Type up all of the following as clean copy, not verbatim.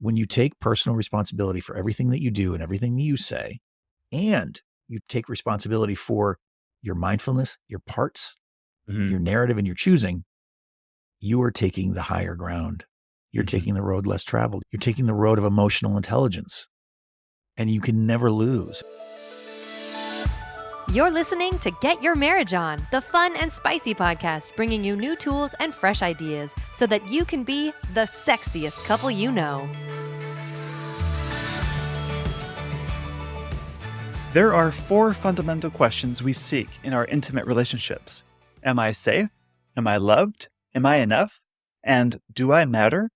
when you take personal responsibility for everything that you do and everything that you say, and you take responsibility for your mindfulness, your parts, your narrative, and your choosing, you are taking the higher ground. You're taking the road less traveled. You're taking the road of emotional intelligence, and you can never lose. You're listening to Get Your Marriage On, the fun and spicy podcast bringing you new tools and fresh ideas so that you can be the sexiest couple you know. There are 4 fundamental questions we seek in our intimate relationships. Am I safe? Am I loved? Am I enough? And do I matter?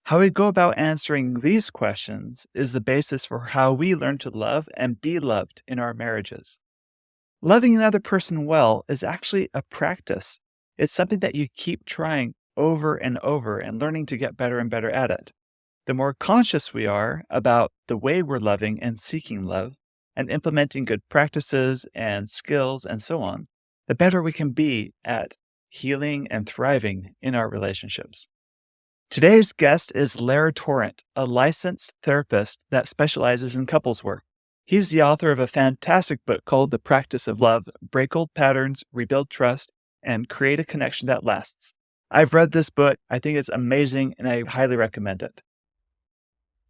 How we go about answering these questions is the basis for how we learn to love and be loved in our marriages. Loving another person well is actually a practice. It's something that you keep trying over and over and learning to get better and better at it. The more conscious we are about the way we're loving and seeking love and implementing good practices and skills and so on, the better we can be at healing and thriving in our relationships. Today's guest is Lair Torrent, a licensed therapist that specializes in couples work. He's the author of a fantastic book called The Practice of Love: Break Old Patterns, Rebuild Trust, and Create a Connection That Lasts. I've read this book. I think it's amazing, and I highly recommend it.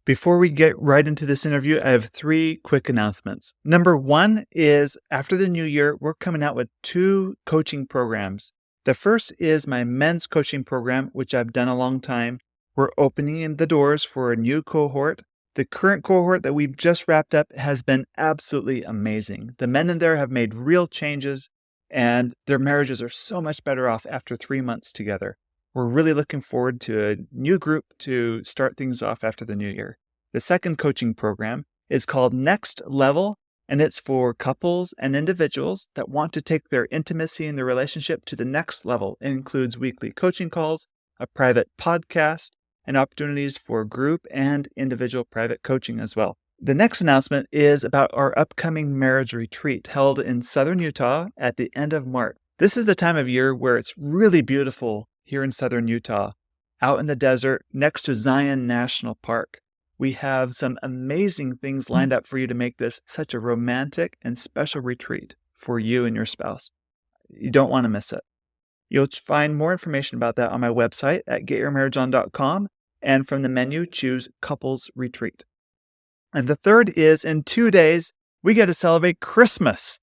Before we get right into this interview, I have 3 quick announcements. Number 1 is after the new year, we're coming out with 2 coaching programs. The first is my men's coaching program, which I've done a long time. We're opening the doors for a new cohort. The current cohort that we've just wrapped up has been absolutely amazing. The men in there have made real changes, and their marriages are so much better off after 3 months together. We're really looking forward to a new group to start things off after the new year. The second coaching program is called Next Level, and it's for couples and individuals that want to take their intimacy in their relationship to the next level. It includes weekly coaching calls, a private podcast, and opportunities for group and individual private coaching as well. The next announcement is about our upcoming marriage retreat held in southern Utah at the end of March. This is the time of year where it's really beautiful here in southern Utah, out in the desert next to Zion National Park. We have some amazing things lined up for you to make this such a romantic and special retreat for you and your spouse. You don't want to miss it. You'll find more information about that on my website at getyourmarriageon.com, and from the menu, choose Couples Retreat. And the third is in 2 days, we get to celebrate Christmas.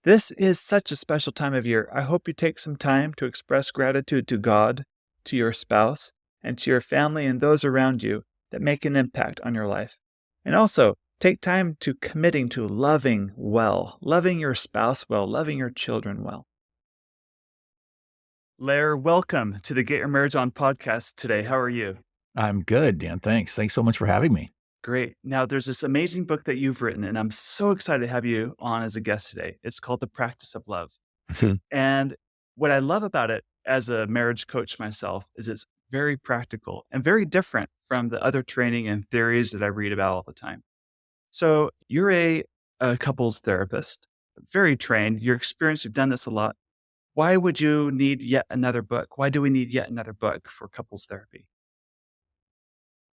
This is such a special time of year. I hope you take some time to express gratitude to God, to your spouse, and to your family and those around you that make an impact on your life. And also, take time to committing to loving well, loving your spouse well, loving your children well. Lair, welcome to the Get Your Marriage On podcast today. How are you? I'm good, Dan. Thanks. Thanks so much for having me. Great. Now, there's this amazing book that you've written, and I'm so excited to have you on as a guest today. It's called The Practice of Love. And what I love about it as a marriage coach myself is it's very practical and very different from the other training and theories that I read about all the time. So you're a couples therapist, very trained. You're experienced. You've done this a lot. Why would you need yet another book? Why do we need yet another book for couples therapy?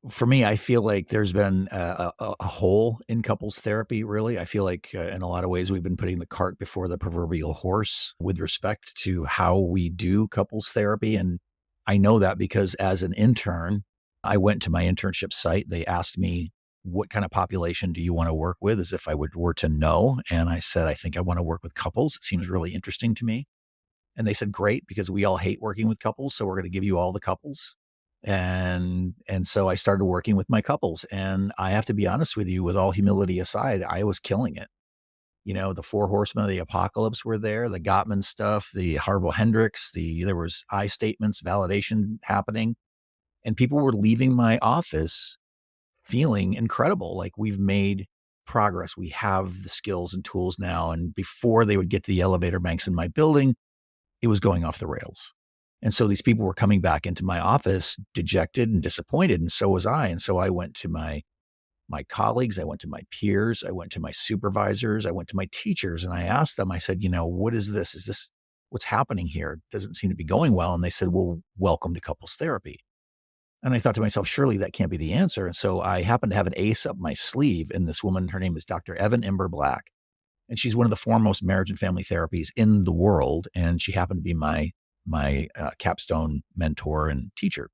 For me, I feel like there's been a hole in couples therapy, really. I feel like in a lot of ways, we've been putting the cart before the proverbial horse with respect to how we do couples therapy. And I know that because as an intern, I went to my internship site. They asked me, what kind of population do you want to work with, as if I were to know. And I said, I think I want to work with couples. It seems really interesting to me. And they said, great, because we all hate working with couples. So we're going to give you all the couples. And so I started working with my couples. And I have to be honest with you, with all humility aside, I was killing it. You know, the 4 horsemen of the apocalypse were there, the Gottman stuff, the Harville Hendricks, there was I statements, validation happening. And people were leaving my office feeling incredible. Like, we've made progress. We have the skills and tools now. And before they would get to the elevator banks in my building, it was going off the rails. And so these people were coming back into my office dejected and disappointed. And so was I. And so I went to my colleagues, I went to my peers, I went to my supervisors, I went to my teachers, and I asked them, I said, what is this? Is this what's happening here? It doesn't seem to be going well. And they said, well, welcome to couples therapy. And I thought to myself, surely that can't be the answer. And so I happened to have an ace up my sleeve. And this woman, her name is Dr. Evan Imber Black. And she's one of the foremost marriage and family therapies in the world. And she happened to be my capstone mentor and teacher.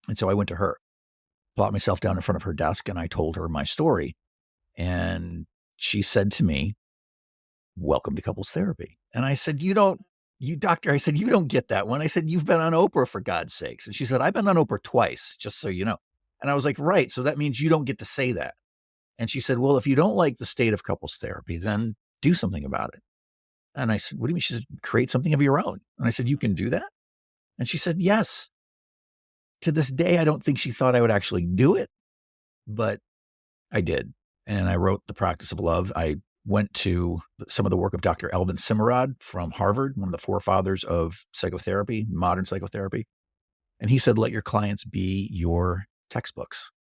And so I went to her, plopped myself down in front of her desk, and I told her my story. And she said to me, "Welcome to couples therapy." And I said, you doctor, I said, "You don't get that one." I said, "You've been on Oprah for God's sakes." And she said, "I've been on Oprah twice, just so you know." And I was like, "Right. So that means you don't get to say that." And she said, "Well, if you don't like the state of couples therapy, then do something about it." And I said, "What do you mean?" She said, "Create something of your own." And I said, "You can do that?" And she said, "Yes." To this day, I don't think she thought I would actually do it, but I did. And I wrote The Practice of Love. I went to some of the work of Dr. Elvin Simmerod from Harvard, one of the forefathers of psychotherapy, modern psychotherapy. And he said, let your clients be your textbooks.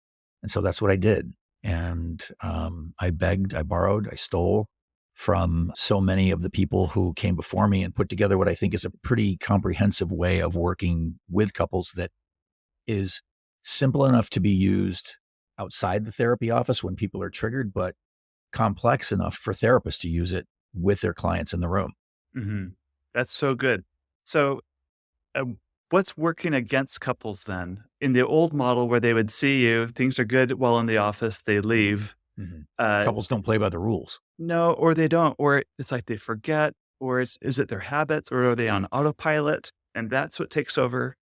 And so that's what I did. And I begged, I borrowed, I stole from so many of the people who came before me and put together what I think is a pretty comprehensive way of working with couples that is simple enough to be used outside the therapy office when people are triggered, but complex enough for therapists to use it with their clients in the room. Hmm. That's so good. So, um, what's working against couples then? In the old model where they would see you, things are good while in the office, they leave. Mm-hmm. Uh, Couples don't play by the rules. no, or they don't, or it's like they forget, or is it their habits, or are they on autopilot? And that's what takes over.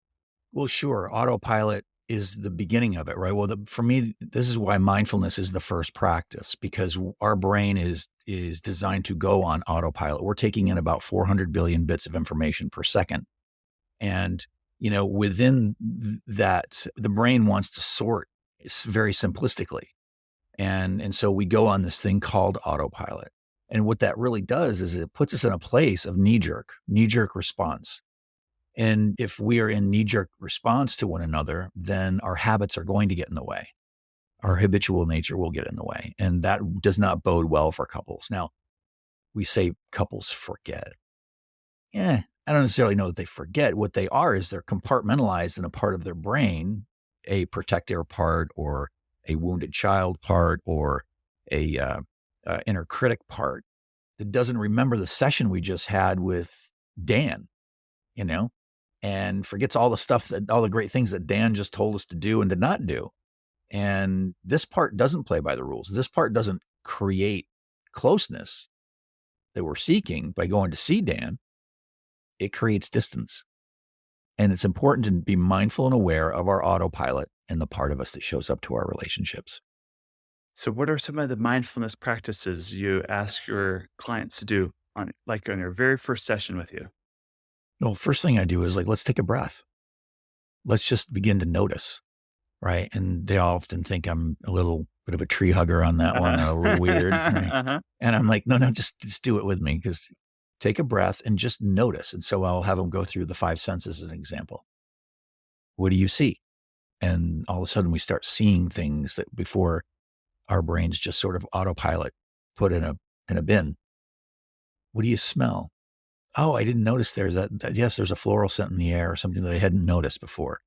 Well, sure. Autopilot is the beginning of it, right? Well, for me, this is why mindfulness is the first practice, because our brain is designed to go on autopilot. We're taking in about 400 billion bits of information per second. And, within that, the brain wants to sort very simplistically. And so we go on this thing called autopilot. And what that really does is it puts us in a place of knee jerk response. And if we are in knee jerk response to one another, then our habits are going to get in the way. Our habitual nature will get in the way. And that does not bode well for couples. Now, we say couples forget. Yeah, I don't necessarily know that they forget. What they are is they're compartmentalized in a part of their brain, a protector part or a wounded child part or a inner critic part that doesn't remember the session we just had with Dan, you know, and forgets all the stuff all the great things that Dan just told us to do and to not do. And this part doesn't play by the rules. This part doesn't create closeness that we're seeking by going to see Dan. It creates distance. And it's important to be mindful and aware of our autopilot and the part of us that shows up to our relationships. So, what are some of the mindfulness practices you ask your clients to do on your very first session with you? Well, first thing I do is let's take a breath. Let's just begin to notice, right? And they often think I'm a little bit of a tree hugger on that one, Uh-huh. a little weird, right? Uh-huh. And I'm like, no, just do it with me, because take a breath and just notice. And so I'll have them go through the five senses as an example. What do you see? And all of a sudden we start seeing things that before our brains just sort of autopilot put in a bin. What do you smell? Oh, I didn't notice yes, there's a floral scent in the air or something that I hadn't noticed before.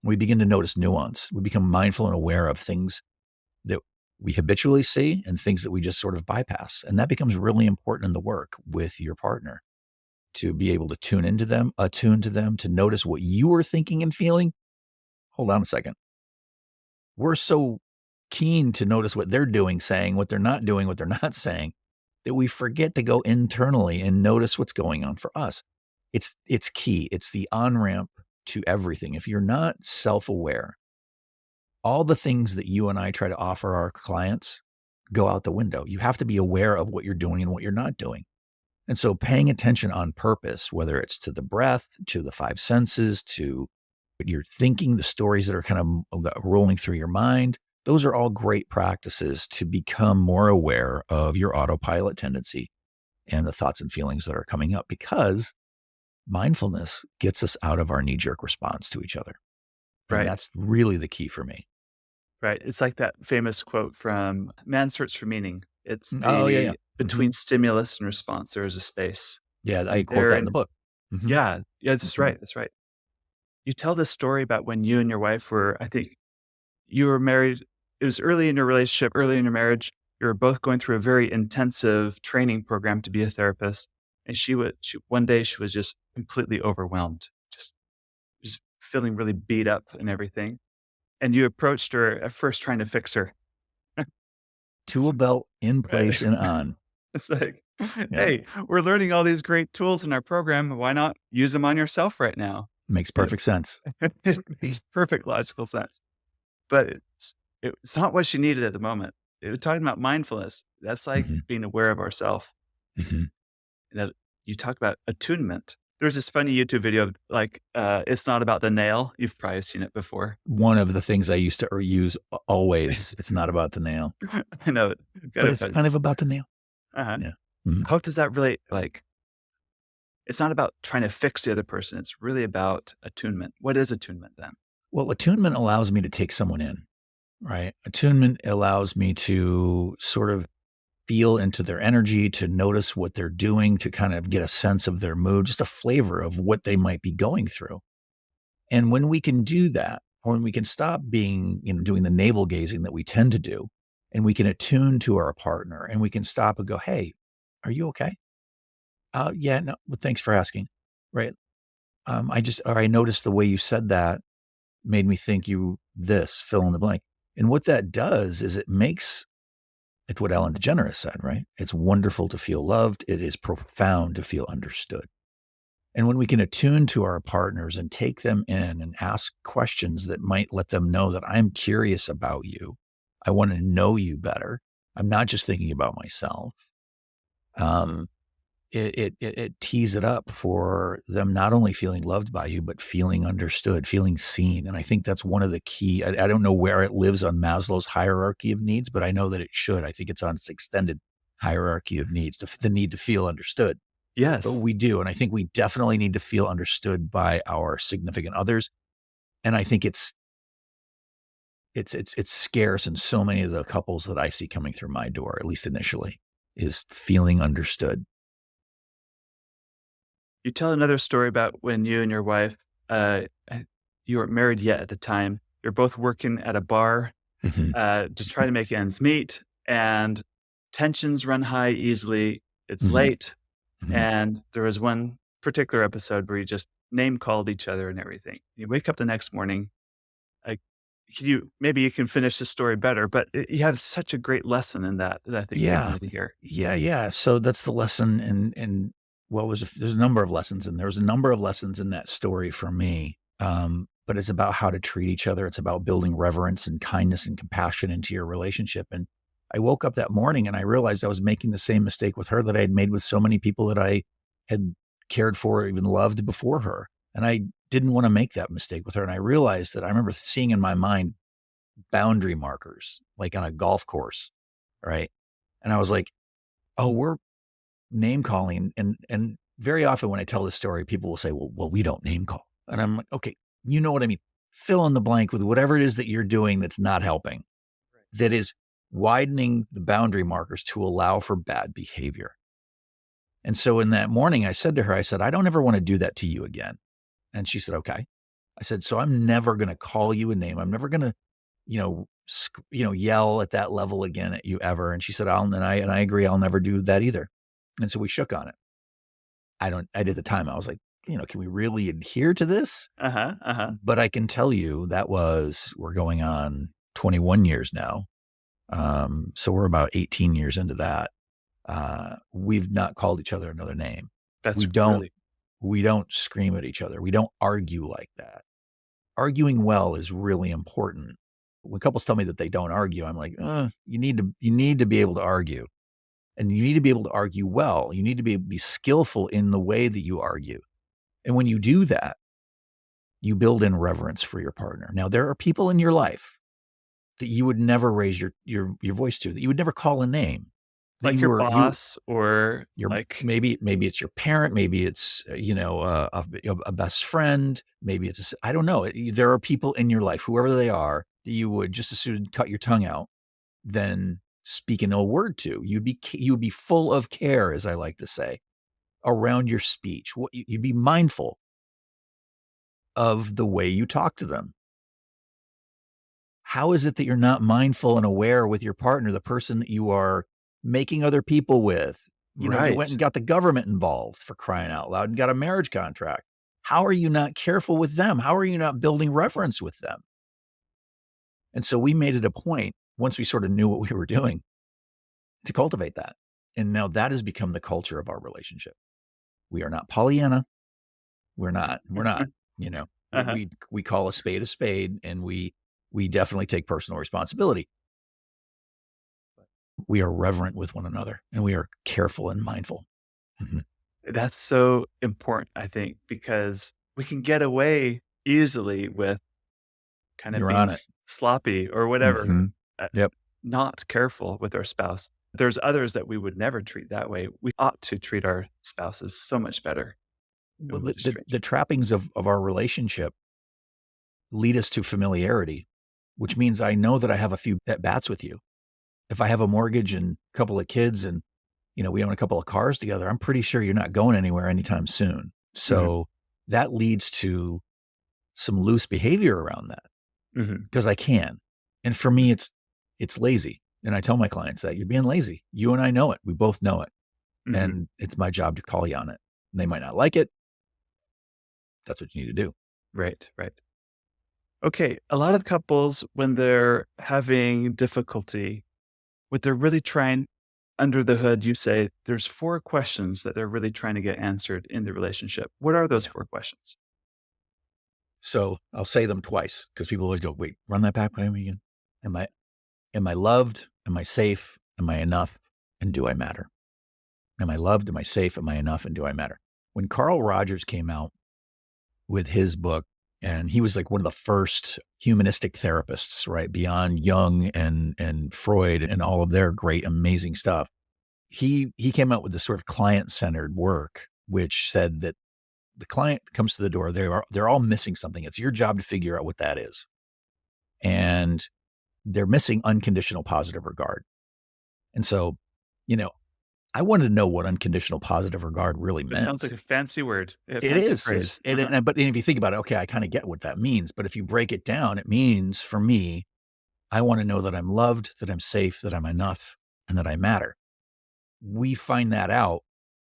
We begin to notice nuance. We become mindful and aware of things that we habitually see and things that we just sort of bypass. And that becomes really important in the work with your partner, to be able to attune to them, to notice what you are thinking and feeling. Hold on a second. We're so keen to notice what they're doing, saying, what they're not doing, what they're not saying, that we forget to go internally and notice what's going on for us. It's key. It's the on-ramp to everything. If you're not self-aware, all the things that you and I try to offer our clients go out the window. You have to be aware of what you're doing and what you're not doing. And so paying attention on purpose, whether it's to the breath, to the five senses, to what you're thinking, the stories that are kind of rolling through your mind, those are all great practices to become more aware of your autopilot tendency and the thoughts and feelings that are coming up, because mindfulness gets us out of our knee-jerk response to each other. And Right. that's really the key for me. Right. It's like that famous quote from Man's Search for Meaning. It's Oh, yeah, yeah. the between stimulus and response, there is a space. Yeah, I And quote there that in the and book. Mhm, yeah, yeah, that's mhm. right. That's right. You tell this story about when you and your wife were, I think you were married. It was early in your relationship, early in your marriage. You were both going through a very intensive training program to be a therapist. And one day she was just completely overwhelmed, just feeling really beat up and everything. And you approached her at first trying to fix her. Tool belt in Right. place and on. It's like, Yeah. hey, we're learning all these great tools in our program. Why not use them on yourself right now? Makes And perfect sense. it makes perfect logical sense. But it's not what she needed at the moment. It was talking about mindfulness. That's like Mhm, being aware of ourself. mhm. You know, you talk about attunement. There's this funny YouTube video of like, it's not about the nail. You've probably seen it before. One of the things I used to use always, it's not about the nail, I know, kind but of it's funny. kind of about the nail. Uh-huh. Yeah. Mhm. How does that relate? Like, it's not about trying to fix the other person. It's really about attunement. What is attunement then? Well, attunement allows me to take someone in, right? Attunement allows me to sort of feel into their energy, to notice what they're doing, to kind of get a sense of their mood, just a flavor of what they might be going through. And when we can do that, or when we can stop being, doing the navel gazing that we tend to do, and we can attune to our partner and we can stop and go, hey, are you okay? Yeah, no, well, thanks for asking. Right. Or I noticed the way you said that made me think you this, fill in the blank. And what that does is it's what Ellen DeGeneres said, right? It's wonderful to feel loved. It is profound to feel understood. And when we can attune to our partners and take them in and ask questions that might let them know that I'm curious about you, I want to know you better. I'm not just thinking about myself. Um, it tees it up for them not only feeling loved by you, but feeling understood, feeling seen. And I think that's one of the key. I don't know where it lives on Maslow's hierarchy of needs, but I know that it should. I think it's on its extended hierarchy of needs, the need to feel understood. But Yes. we do, and I think we definitely need to feel understood by our significant others. And I think it's scarce in so many of the couples that I see coming through my door, at least initially, is feeling understood. You tell another story about when you and your wife, you weren't married yet at the time. You're both working at a bar, Mhm, just trying to make ends meet, and tensions run high easily. It's mhm, late, mhm. and there was one particular episode where you just name called each other and everything. You wake up the next morning, like, maybe you can finish the story better, but you have such a great lesson in that I think people Yeah. need to hear. Yeah, yeah. So that's the lesson and what was there's a number of lessons and there's a number of lessons in that story for me. But it's about how to treat each other. It's about building reverence and kindness and compassion into your relationship. And I woke up that morning and I realized I was making the same mistake with her that I had made with so many people that I had cared for, or even loved before her. And I didn't want to make that mistake with her. And I realized that I remember seeing in my mind boundary markers, like on a golf course, right? And I was like, oh, we're name calling. And very often when I tell this story, people will say, well, we don't name call. And I'm like, okay, you know what I mean? Fill in the blank with whatever it is that you're doing that's not helping, that is widening the boundary markers to allow for bad behavior. And so in that morning, I said to her, I said, I don't ever want to do that to you again. And she said, okay. I said, so I'm never going to call you a name. I'm never going to, yell at that level again at you ever. And she said, and I agree. I'll never do that either. And so we shook on it. I did the time. I was like, can we really adhere to this? Uh-huh, uh-huh. But I can tell you we're going on 21 years now. So we're about 18 years into that. We've not called each other another name. That's We don't, really we don't scream at each other. We don't argue like that. Arguing well is really important. When couples tell me that they don't argue, I'm like, you need to be able to argue. And you need to be able to argue well. You need to be skillful in the way that you argue. And when you do that, you build in reverence for your partner. Now, there are people in your life that you would never raise your voice to, that you would never call a name. That like you your were you boss or your like maybe it's your parent, maybe it's a best friend, maybe it's I don't know. There are people in your life, whoever they are, that you would just as soon cut your tongue out than speak an ill word to. You would be full of care, as I like to say, around your speech. You'd be mindful of the way you talk to them. How is it that you're not mindful and aware with your partner, the person that you are making other people with? You went Right. and got the government involved, for crying out loud, and got a marriage contract. How are you not careful with them? How are you not building reverence with them? And so we made it a point, once we sort of knew what we were doing, to cultivate that. And now that has become the culture of our relationship. We are not Pollyanna. We're not, you know, Uh-huh. we call a spade, and we definitely take personal responsibility. We are reverent with one another, and we are careful and mindful. Mhm. That's so important, I think, because we can get away easily with kind of You're being on it. sloppy or whatever, Mhm. uh, Yep. not careful with our spouse. There's others that we would never treat that way. We ought to treat our spouses so much better Well, when we're the just the strangers. the trappings of our relationship lead us to familiarity, which means I know that I have a few at bats with you. If I have a mortgage and a couple of kids and, we own a couple of cars together, I'm pretty sure you're not going anywhere anytime soon. Mhm, So that leads to some loose behavior around that mhm, because I can. And for me, it's lazy. And I tell my clients that you're being lazy. You and I know it. We both know it. mhm. And it's my job to call you on it. They might not like it. That's what you need to do. Right, right. Okay, a lot of couples, when they're having difficulty, what they're really trying under the hood, you say there's 4 questions that they're really trying to get answered in the relationship. What are those Yeah. 4 questions? So I'll say them twice because people always go, wait, run that back by me again. Am I am I loved? Am I safe? Am I enough? And do I matter? Am I loved? Am I safe? Am I enough? And do I matter? When Carl Rogers came out with his book, and he was like one of the first humanistic therapists, right? Beyond Jung and Freud and all of their great, amazing stuff. He came out with this sort of client-centered work, which said that the client comes to the door, they're all missing something. It's your job to figure out what that is. And they're missing unconditional positive regard. And so, you know, I wanted to know what unconditional positive regard really It sounds meant. like a fancy word, a It fancy is. phrase. But if you think about it, okay, I kind of get what that means. But if you break it down, it means for me, I want to know that I'm loved, that I'm safe, that I'm enough, and that I matter. We find that out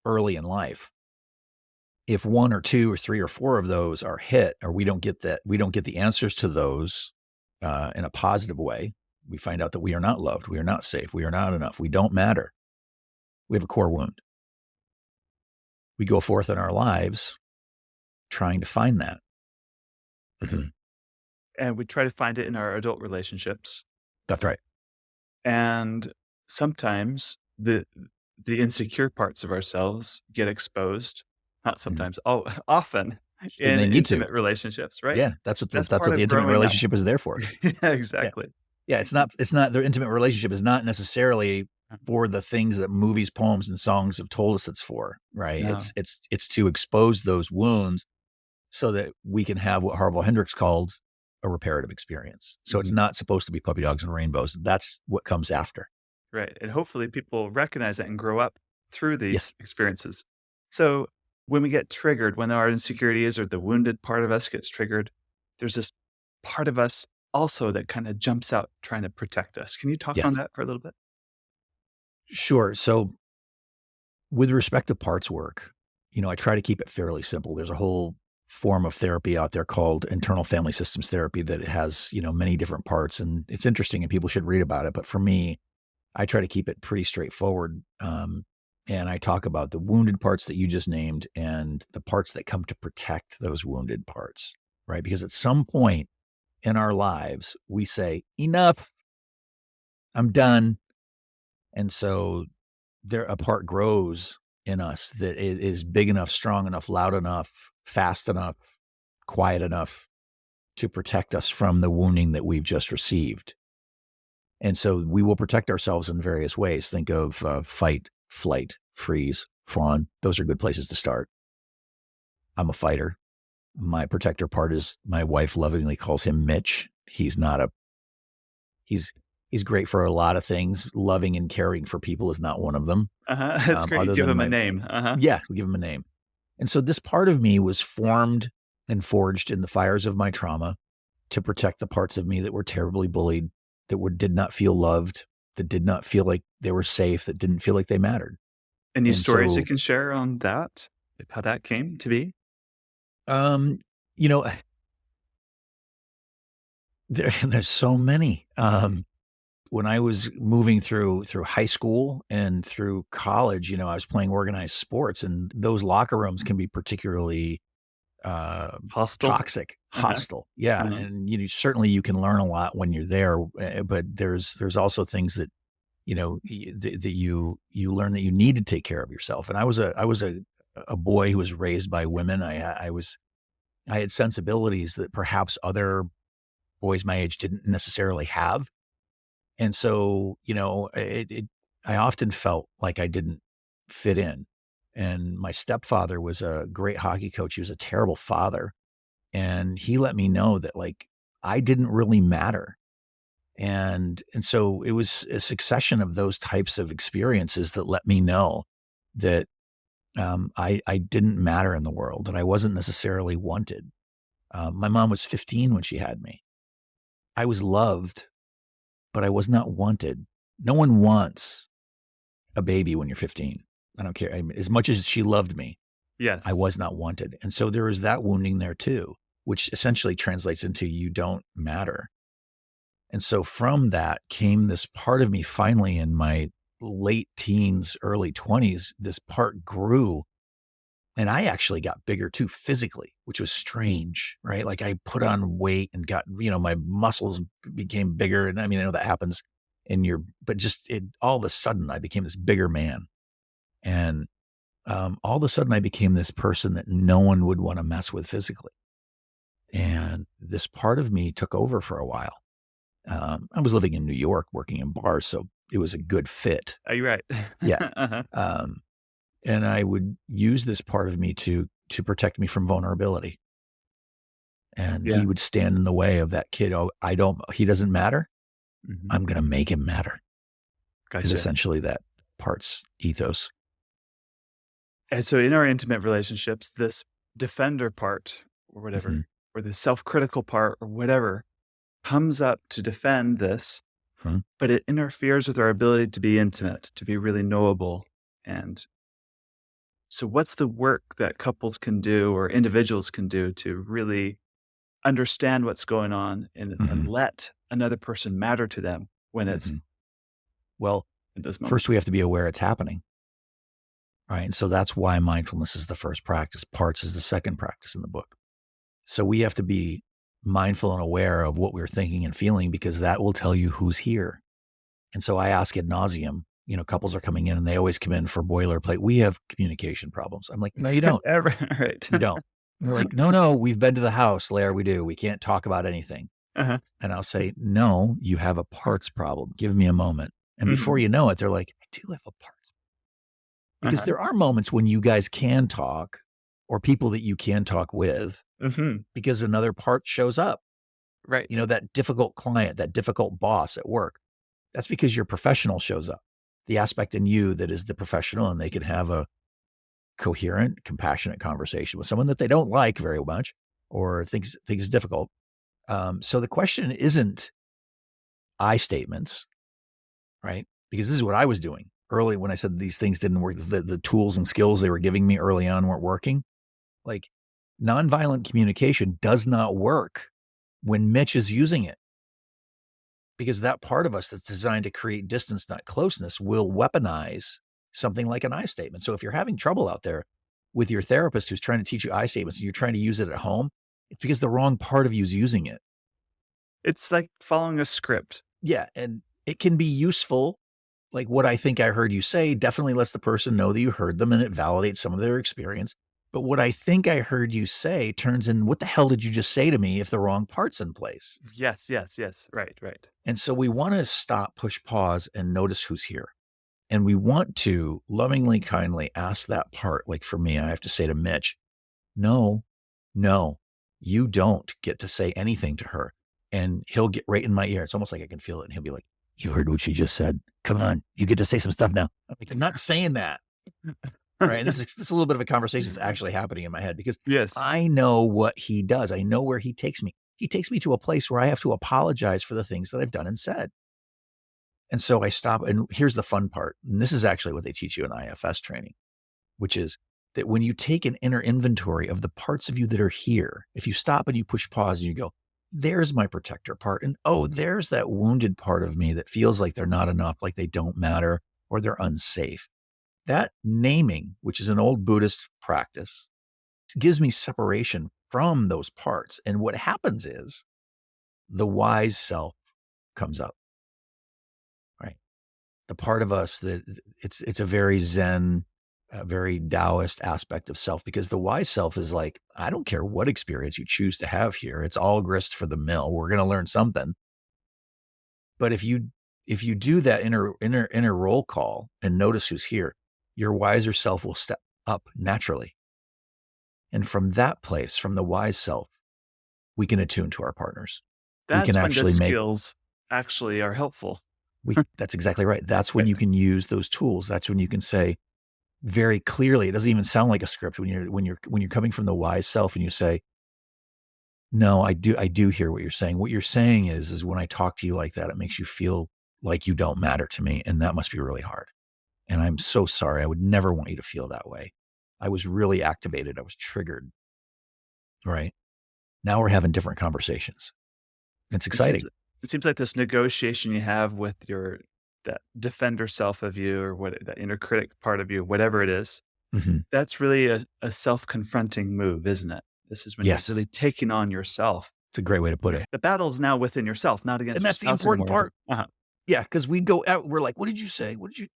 early in life. If one or two or three or four of those are hit, or we don't get the answers to those in a positive way, we find out that we are not loved, we are not safe, we are not enough, we don't matter. We have a core wound. We go forth in our lives trying to find that. Mhm. And we try to find it in our adult relationships. That's right. And sometimes the insecure parts of ourselves get exposed, not Mhm. sometimes, all often And in they need to. intimate relationships, right? Yeah, That's that's part what the of intimate growing up. relationship is there for. Yeah, Yeah. exactly. Yeah, it's not their intimate relationship is not necessarily for the things that movies, poems, and songs have told us it's for, right? No. It's to expose those wounds so that we can have what Harville Hendrix called a reparative experience. So it's Mhm. not supposed to be puppy dogs and rainbows. That's what comes after. Right, and hopefully people recognize that and grow up through these Yes. experiences. So, when we get triggered, when our insecurities or the wounded part of us gets triggered, there's this part of us also that kinda jumps out trying to protect us. Can you talk on Yes. that for a little bit? Sure. So with respect to parts work, I try to keep it fairly simple. There's a whole form of therapy out there called internal family systems therapy that has, many different parts, and it's interesting and people should read about it. But for me, I try to keep it pretty straightforward. And I talk about the wounded parts that you just named and the parts that come to protect those wounded parts, right? Because at some point in our lives, we say, enough, I'm done. And so there a part grows in us that it is big enough, strong enough, loud enough, fast enough, quiet enough to protect us from the wounding that we've just received. And so we will protect ourselves in various ways. Think of fight, flight, freeze, fawn. Those are good places to start. I'm a fighter. My protector part is my wife lovingly calls him Mitch. He's he's great for a lot of things. Loving and caring for people is not one of them. Uh-huh, that's great, you Other give than him a my name, uh-huh. Yeah, we give him a name. And so this part of me was formed and forged in the fires of my trauma to protect the parts of me that were terribly bullied, did not feel loved, that did not feel like they were safe, that didn't feel like they mattered. Any And stories you so, can share on that? How that came to be? um, you know, there's so many. When I was moving through high school and through college, I was playing organized sports, and those locker rooms can be particularly uh, Hostel? toxic, Uh-huh, hostile. Yeah, uh-huh. and certainly you can learn a lot when you're there, but there's also things that that you learn that you need to take care of yourself. And I was a boy who was raised by women. I had sensibilities that perhaps other boys my age didn't necessarily have. And so, I often felt like I didn't fit in. And my stepfather was a great hockey coach. He was a terrible father. And he let me know that, like, I didn't really matter. And so it was a succession of those types of experiences that let me know that I didn't matter in the world, that I wasn't necessarily wanted. My mom was 15 when she had me. I was loved, but I was not wanted. No one wants a baby when you're 15. I don't care. I mean, as much as she loved me, I Yes. was not wanted. And so there was that wounding there too, which essentially translates into you don't matter. And so from that came this part of me finally in my late teens, early 20s. This part grew, and I actually got bigger too physically, which was strange, right? Like I put on weight and got, my muscles became bigger. And I mean, I know that happens but just all of a sudden I became this bigger man. And all of a sudden I became this person that no one would want to mess with physically. And this part of me took over for a while. I was living in New York working in bars, so it was a good fit. Are you right? Yeah. Uh-huh. Um, and I would use this part of me to protect me from vulnerability. And Yeah. he would stand in the way of that kid. Oh, he doesn't matter. Mhm. I'm going to make him matter, is Gotcha. essentially that part's ethos. And so in our intimate relationships, this defender part or whatever, Mhm. or the self-critical part or whatever comes up to defend this, Mhm. but it interferes with our ability to be intimate, to be really knowable. And so what's the work that couples can do or individuals can do to really understand what's going on and Mhm. let another person matter to them when it's Mhm. Well, in those first moments? we have to be aware it's happening, right? And so that's why mindfulness is the first practice. Parts is the second practice in the book. So we have to be mindful and aware of what we're thinking and feeling, because that will tell you who's here. And so I ask ad nauseum, couples are coming in and they always come in for boilerplate. We have communication problems. I'm like, no, you don't. Right. You don't. And they're like, no, no, we've been to the house, Lair. We do. We can't talk about anything. Uh-huh. And I'll say, no, you have a parts problem. Give me a moment. And before Mhm. you know it, they're like, I do have a parts. Because Uh-huh. there are moments when you guys can talk, or people that you can talk with, Mhm. because another part shows up. Right. That difficult client, that difficult boss at work. That's because your professional shows up. The aspect in you that is the professional, and they can have a coherent, compassionate conversation with someone that they don't like very much or thinks is difficult. So the question isn't I statements, right? Because this is what I was doing early when I said these things didn't work. The tools and skills they were giving me early on weren't working. Like, nonviolent communication does not work when Mitch is using it, because that part of us that's designed to create distance, not closeness, will weaponize something like an I statement. So if you're having trouble out there with your therapist who's trying to teach you I statements and you're trying to use it at home, it's because the wrong part of you is using it. It's like following a script. Yeah. And it can be useful. Like, what I think I heard you say definitely lets the person know that you heard them, and it validates some of their experience. But what I think I heard you say turns in, what the hell did you just say to me, if the wrong part's in place? Yes, yes, yes. Right, right. And so we want to stop, push pause, and notice who's here. And we want to lovingly, kindly ask that part. Like for me, I have to say to Mitch, no, no, you don't get to say anything to her. And he'll get right in my ear. It's almost like I can feel it. And he'll be like, you heard what she just said. Come on, you get to say some stuff now. I'm like, I'm not saying that. right? And this is a little bit of a conversation that's actually happening in my head because Yes. I know what he does. I know where he takes me. He takes me to a place where I have to apologize for the things that I've done and said. And so I stop. And here's the fun part. And this is actually what they teach you in IFS training, which is that when you take an inner inventory of the parts of you that are here, if you stop and you push pause and you go, there's my protector part. And oh, there's that wounded part of me that feels like they're not enough, like they don't matter or they're unsafe. That naming, which is an old Buddhist practice, gives me separation from those parts. And what happens is the wise self comes up, right? The part of us that it's a very Zen, very Taoist aspect of self, because the wise self is like, I don't care what experience you choose to have here. It's all grist for the mill. We're going to learn something. But if you do that inner roll call and notice who's here, your wiser self will step up naturally. And from that place, from the wise self, we can attune to our partners. We can That's when the actually make skills actually are helpful. that's exactly right. That's when you can use those tools. That's when you can say very clearly, it doesn't even sound like a script when you're coming from the wise self and you say, no, I do hear what you're saying. What you're saying is when I talk to you like that, it makes you feel like you don't matter to me. And that must be really hard. And I'm so sorry. I would never want you to feel that way. I was really activated. I was triggered. Right. Now we're having different conversations. It's It seems exciting. it seems like this negotiation you have with that defender self of you or what that inner critic part of you, whatever it is, Mhm. that's really a self-confronting move, isn't it? This is when you're Yes. really taking on yourself. It's a great way to put it. The battle is now within yourself, not against And your that's the spouse important anymore. part. Yeah. Cause we go out, we're like, what did you say? What did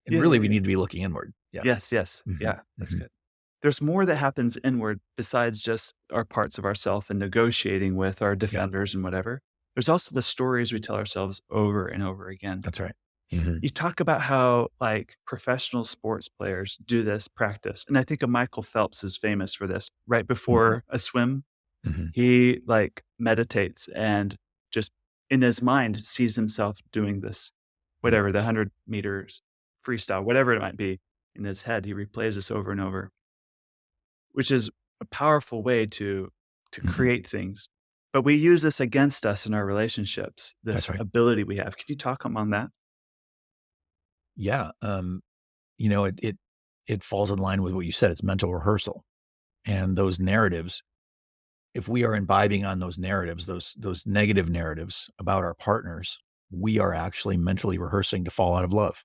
and Yeah, really yeah, we yeah. need to be looking inward. Yeah. Yes, yes. Mhm. Yeah, that's Mhm. good. There's more that happens inward besides just our parts of ourself and negotiating with our Yeah. defenders and whatever. There's also the stories we tell ourselves over and over again. That's right. Mhm. You talk about how like professional sports players do this practice. And I think of Michael Phelps is famous for this. Right Mhm. before a swim, Mhm. he like meditates and just in his mind sees himself doing this, Mhm. whatever, the 100 meters freestyle, whatever it might be in his head. He replays this over and over, which is a powerful way to Mhm. create things. But we use this against us in our relationships, this That's right. ability we have. Can you talk on that? Yeah. It falls in line with what you said. It's mental rehearsal. And those narratives, if we are imbibing on those narratives, those negative narratives about our partners, we are actually mentally rehearsing to fall out of love.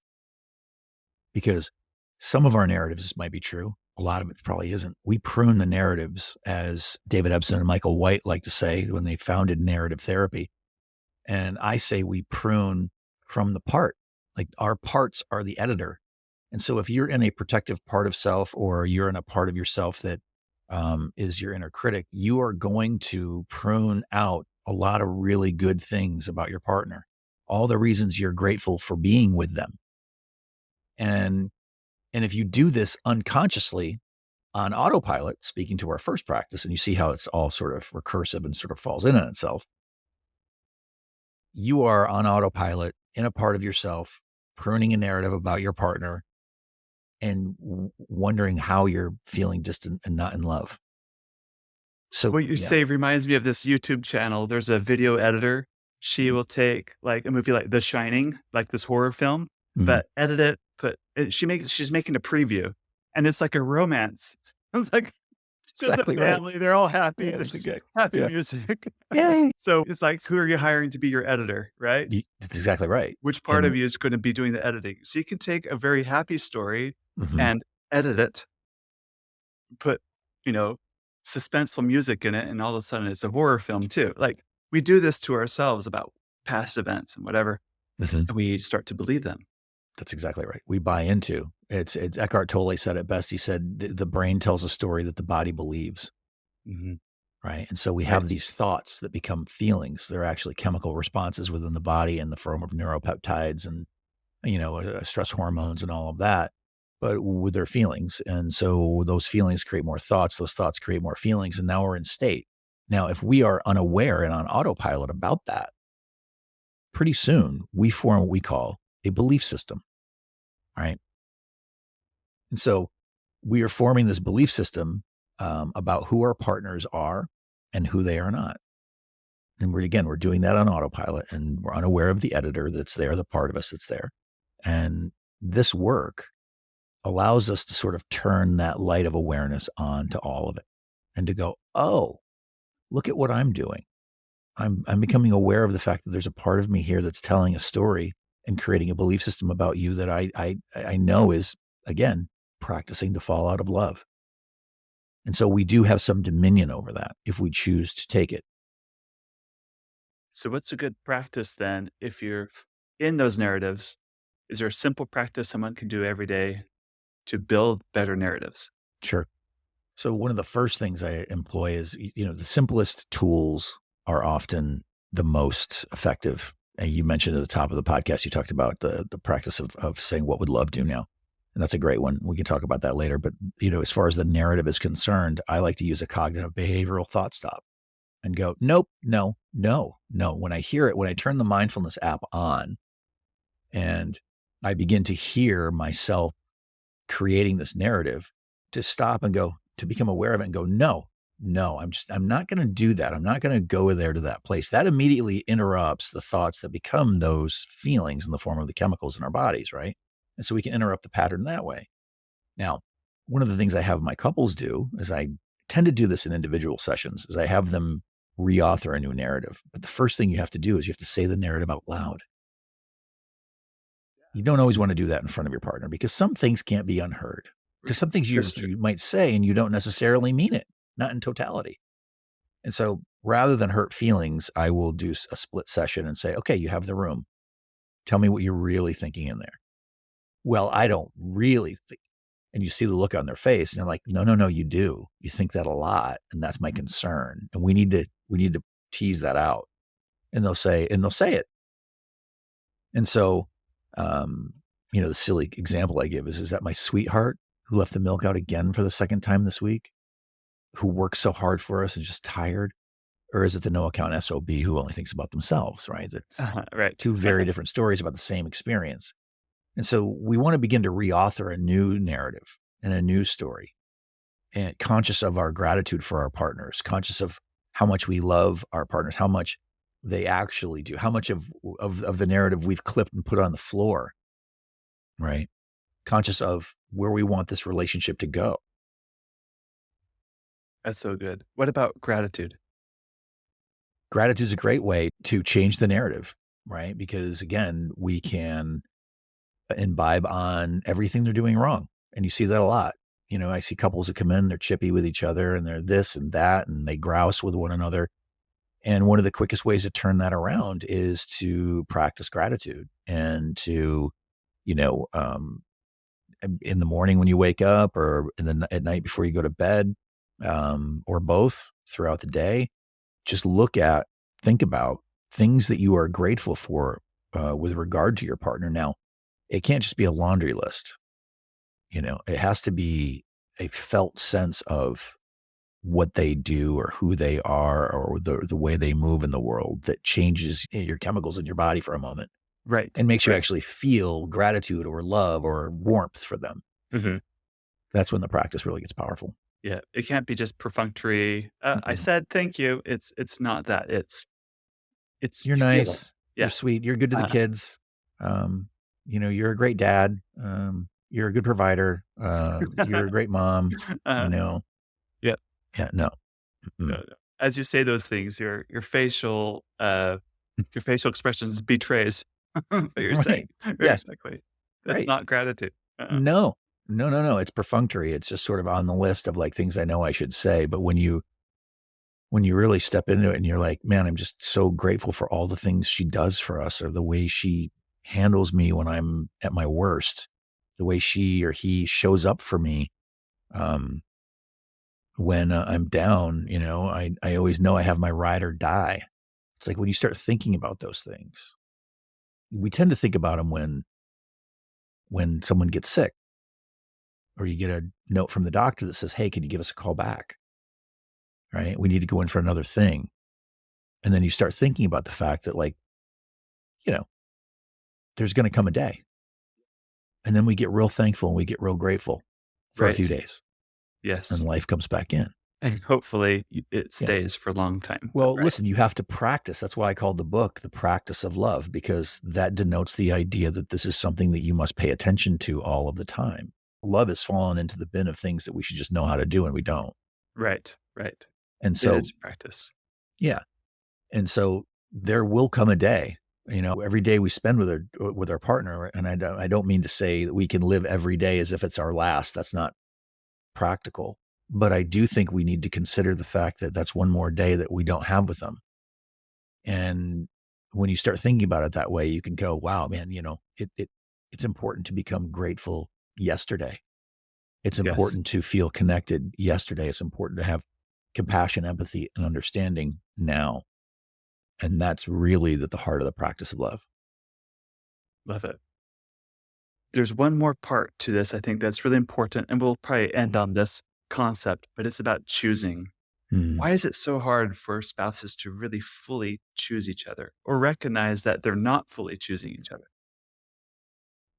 Because some of our narratives might be true. A lot of it probably isn't. We prune the narratives, as David Ebsen and Michael White like to say when they founded narrative therapy. And I say we prune from the part. Like our parts are the editor. And so if you're in a protective part of self or you're in a part of yourself that is your inner critic, you are going to prune out a lot of really good things about your partner, all the reasons you're grateful for being with them. And if you do this unconsciously on autopilot, speaking to our first practice, and you see how it's all sort of recursive and sort of falls in on itself, you are on autopilot in a part of yourself, pruning a narrative about your partner and wondering how you're feeling distant and not in love. So, What you yeah. say reminds me of this YouTube channel. There's a video editor. She Mhm. will take like a movie like The Shining, like this horror film, Mhm. but edit it, she's making a preview and it's like a romance. It's like it's just a Exactly right. family. They're all happy. Yeah, that's a There's good. happy Yeah. music. Yeah. So it's like, who are you hiring to be your editor, right? That's exactly right. Which part of And you is going to be doing the editing? So you can take a very happy story mhm. and edit it, put, you know, suspenseful music in it, and all of a sudden it's a horror film too. Like we do this to ourselves about past events and whatever, Mhm. and we start to believe them. That's exactly right. We buy into it's Eckhart Tolle said it best. He said the brain tells a story that the body believes. Mhm. Right. And so we have Right. these thoughts that become feelings. They're actually chemical responses within the body in the form of neuropeptides and, stress hormones and all of that, but with their feelings. And so those feelings create more thoughts. Those thoughts create more feelings. And now we're in state. Now, if we are unaware and on autopilot about that, pretty soon we form what we call a belief system. Right. And so we are forming this belief system about who our partners are and who they are not. And we're doing that on autopilot, and we're unaware of the editor that's there, the part of us that's there. And this work allows us to sort of turn that light of awareness on to all of it and to go, oh, look at what I'm doing. I'm becoming aware of the fact that there's a part of me here that's telling a story and creating a belief system about you that I know is, again, practicing to fall out of love. And so we do have some dominion over that if we choose to take it. So, what's a good practice then if you're in those narratives? Is there a simple practice someone can do every day to build better narratives? Sure. So one of the first things I employ is, the simplest tools are often the most effective. And you mentioned at the top of the podcast, you talked about the practice of saying, what would love do now? And that's a great one. We can talk about that later. But, as far as the narrative is concerned, I like to use a cognitive behavioral thought stop and go, nope, no, no, no. When I hear it, when I turn the mindfulness app on and I begin to hear myself creating this narrative, to stop and go, to become aware of it and go, no, no, I'm not going to do that. I'm not going to go there to that place. That immediately interrupts the thoughts that become those feelings in the form of the chemicals in our bodies, right? And so we can interrupt the pattern that way. Now, one of the things I have my couples do is I tend to do this in individual sessions is I have them reauthor a new narrative. But the first thing you have to do is you have to say the narrative out loud. You don't always want to do that in front of your partner because some things can't be unheard. Because some things you might say and you don't necessarily mean it, not in totality. And so rather than hurt feelings, I will do a split session and say, okay, you have the room. Tell me what you're really thinking in there. Well, I don't really think. And you see the look on their face and you're like, no, no, no, you do. You think that a lot. And that's my concern. And we need to tease that out. And they'll say it. And so, the silly example I give is that my sweetheart who left the milk out again for the second time this week, who works so hard for us and just tired? Or is it the no account SOB who only thinks about themselves, right? That's Right. two very different stories about the same experience. And so we want to begin to reauthor a new narrative and a new story, and conscious of our gratitude for our partners, conscious of how much we love our partners, how much they actually do, how much of the narrative we've clipped and put on the floor, right? Conscious of where we want this relationship to go. That's so good. What about gratitude? Gratitude is a great way to change the narrative, right? Because again, we can imbibe on everything they're doing wrong. And you see that a lot. I see couples who come in, they're chippy with each other and they're this and that, and they grouse with one another. And one of the quickest ways to turn that around is to practice gratitude and to, in the morning when you wake up or at night before you go to bed, or both throughout the day, just think about things that you are grateful for with regard to your partner. Now, it can't just be a laundry list. It has to be a felt sense of what they do or who they are or the way they move in the world that changes your chemicals in your body for a moment. Right. And makes you Right. actually feel gratitude or love or warmth for them. Mhm. That's when the practice really gets powerful. Yeah. It can't be just perfunctory. I Mm-mm. said thank you. It's not that. It's You're you feel it. nice. You're Yeah. sweet. You're good to the Uh, kids. You're a great dad. You're a good provider. You're a great mom. You uh, know, yeah. yeah, no. Mm-mm. As you say those things, your facial expressions betrays what you're saying. Right. Very Yes. exactly. That's Right. not gratitude. Uh-uh. No. No, no, no. It's perfunctory. It's just sort of on the list of like things I know I should say. But when you really step into it and you're like, man, I'm just so grateful for all the things she does for us or the way she handles me when I'm at my worst, the way she or he shows up for me. Um, when I'm down, I always know I have my ride or die. It's like when you start thinking about those things, we tend to think about them when someone gets sick or you get a note from the doctor that says, hey, can you give us a call back? Right? We need to go in for another thing. And then you start thinking about the fact that like, you know, there's going to come a day. And then we get real thankful and we get real grateful. for a few Right. days, and Yes. life comes back in. And hopefully it Yeah. stays for a long time. Well, Right. listen, you have to practice. That's why I called the book The Practice of Love, because that denotes the idea that this is something that you must pay attention to all of the time. Love has fallen into the bin of things that we should just know how to do and we don't. Right. Right. And It so, is practice. yeah. And so there will come a day, every day we spend with our partner, and I don't mean to say that we can live every day as if it's our last. That's not practical. But I do think we need to consider the fact that that's one more day that we don't have with them. And when you start thinking about it that way, you can go, wow, man, it's important to become grateful yesterday. It's Yes. important to feel connected yesterday. It's important to have compassion, empathy, and understanding now. And that's really at the heart of the practice of love. Love it. There's one more part to this I think that's really important, and we'll probably end on this concept, but it's about choosing. Hmm. Why is it so hard for spouses to really fully choose each other or recognize that they're not fully choosing each other?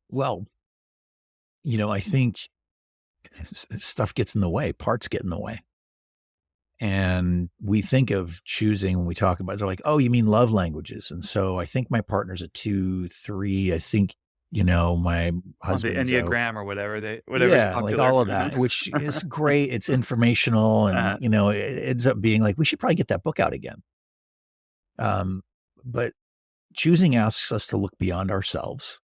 Well, I think stuff gets in the way, parts get in the way. And we think of choosing when we talk about, they're like, oh, you mean love languages. And so I think my partner's a 2, 3. I think, my On the husband's a, Enneagram or whatever's yeah, like popular. all of that, which is great. It's informational. And, Uh, it ends up being like, we should probably get that book out again. But choosing asks us to look beyond ourselves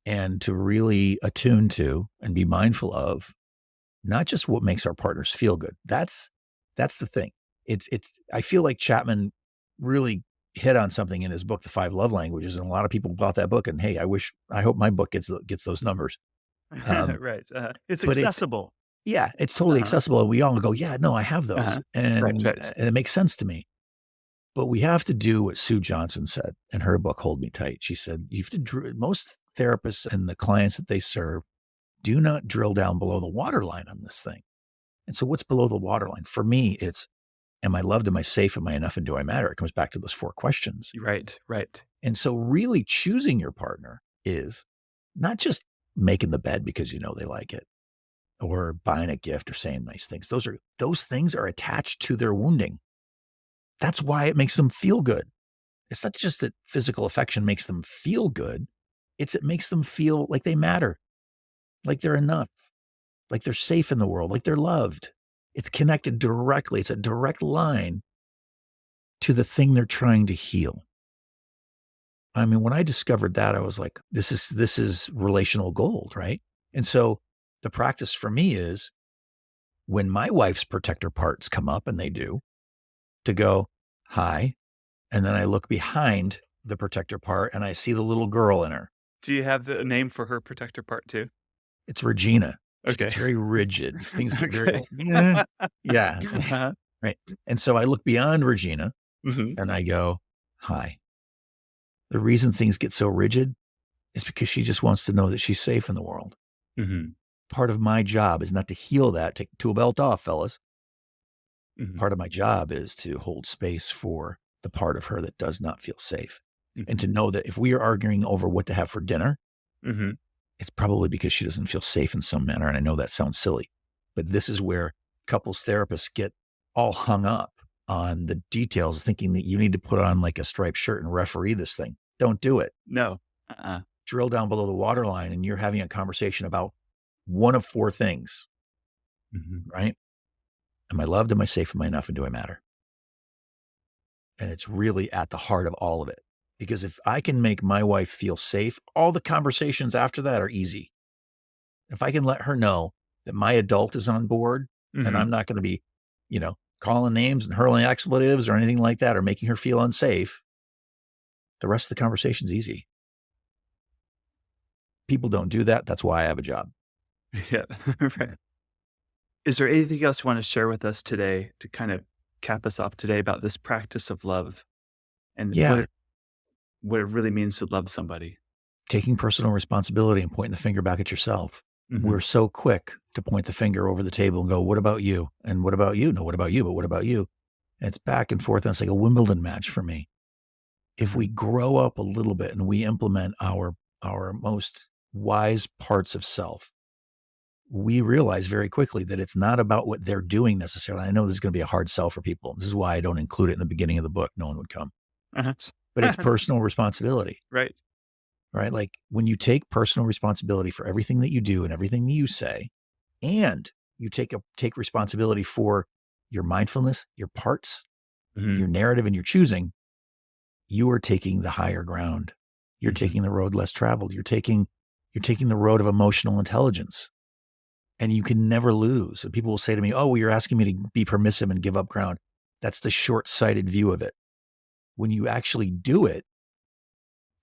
and to really attune to and be mindful of not just what makes our partners feel good. That's the thing. It's I feel like Chapman really hit on something in his book, The 5 Love Languages, and a lot of people bought that book and, hey, I hope my book gets those numbers. Um, right. It's but it's accessible. yeah, it's totally Uh-huh. accessible. And we all go, yeah, no, I have those. Uh-huh. Right. And Right. it makes sense to me. But we have to do what Sue Johnson said in her book, Hold Me Tight. She said, you have to most therapists and the clients that they serve do not drill down below the waterline on this thing. And so what's below the waterline? For me, it's, am I loved? Am I safe? Am I enough? And do I matter? It comes back to those 4 questions. Right. Right. And so really choosing your partner is not just making the bed because you know they like it, or buying a gift or saying nice things. Those things are attached to their wounding. That's why it makes them feel good. It's not just that physical affection makes them feel good. It makes them feel like they matter, like they're enough, like they're safe in the world, like they're loved. It's connected directly. It's a direct line to the thing they're trying to heal. I mean, when I discovered that, I was like, this is relational gold, right? And so the practice for me is when my wife's protector parts come up, and they do, to go, hi. And then I look behind the protector part and I see the little girl in her. Do you have the name for her protector part too? It's Regina. She Okay. gets very rigid. Things get very, Okay. yeah. Uh-huh. Right. And so I look beyond Regina Mhm. and I go, hi. The reason things get so rigid is because she just wants to know that she's safe in the world. Mhm. Part of my job is not to heal that. Take tool belt off, fellas. Mhm. Part of my job is to hold space for the part of her that does not feel safe. And Mhm. to know that if we are arguing over what to have for dinner, Mhm. it's probably because she doesn't feel safe in some manner. And I know that sounds silly, but this is where couples therapists get all hung up on the details, thinking that you need to put on like a striped shirt and referee this thing. Don't do it. No. Uh-uh. Drill down below the waterline and you're having a conversation about one of 4 things, Mhm. right? Am I loved? Am I safe? Am I enough? And do I matter? And it's really at the heart of all of it. Because if I can make my wife feel safe, all the conversations after that are easy. If I can let her know that my adult is on board and Mhm. I'm not going to be, calling names and hurling expletives or anything like that or making her feel unsafe, the rest of the conversation's easy. People don't do that. That's why I have a job. Yeah. Right. Is there anything else you want to share with us today to kind of cap us off today about this practice of love and Yeah. what it really means to love somebody? Taking personal responsibility and pointing the finger back at yourself. We're Mhm. so quick to point the finger over the table and go, what about you? And what about you? No, what about you? But what about you? And it's back and forth. And it's like a Wimbledon match for me. If Mhm. we grow up a little bit and we implement our most wise parts of self, we realize very quickly that it's not about what they're doing necessarily. I know this is going to be a hard sell for people. This is why I don't include it in the beginning of the book. No one would come. Uh-huh. But it's personal responsibility, Right. right? Like when you take personal responsibility for everything that you do and everything that you say, and you take responsibility for your mindfulness, your parts, your narrative, and your choosing, you are taking the higher ground. You're taking the road less traveled. You're taking the road of emotional intelligence. And you can never lose. And people will say to me, oh, well, you're asking me to be permissive and give up ground. That's the short-sighted view of it. When you actually do it,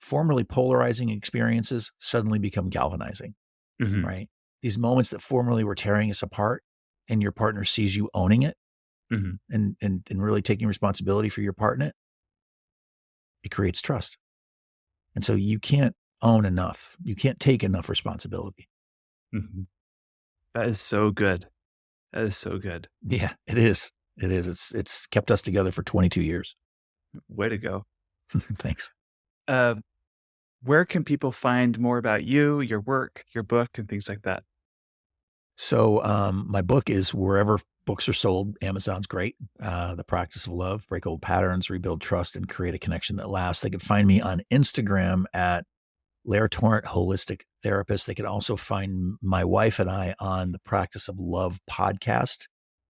formerly polarizing experiences suddenly become galvanizing, right? These moments that formerly were tearing us apart and your partner sees you owning it and really taking responsibility for your part in it, it creates trust. And so you can't own enough. You can't take enough responsibility. That is so good. That is so good. Yeah, it is. It is. It's kept us together for 22 years. Way to go. Thanks. Where can people find more about you, your work, your book, and things like that? So my book is wherever books are sold. Amazon's great. The Practice of Love, Break Old Patterns, Rebuild Trust, and Create a Connection That Lasts. They can find me on Instagram at Lair Torrent Holistic Therapist. They can also find my wife and I on the Practice of Love podcast.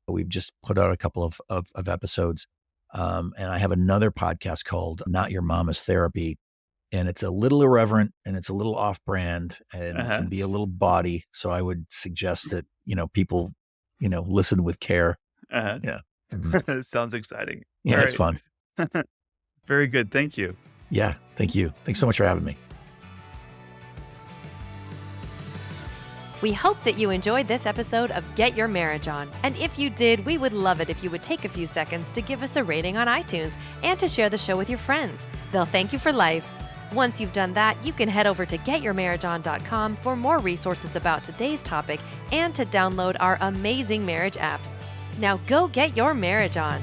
We've just put out a couple of episodes. And I have another podcast called Not Your Mama's Therapy. And it's a little irreverent and it's a little off brand and can be a little bawdy. So I would suggest that, people, listen with care. Yeah. Sounds exciting. Yeah, All it's fun. Very good. Thank you. Yeah. Thank you. Thanks so much for having me. We hope that you enjoyed this episode of Get Your Marriage On. And if you did, we would love it if you would take a few seconds to give us a rating on iTunes and to share the show with your friends. They'll thank you for life. Once you've done that, you can head over to getyourmarriageon.com for more resources about today's topic and to download our amazing marriage apps. Now go get your marriage on.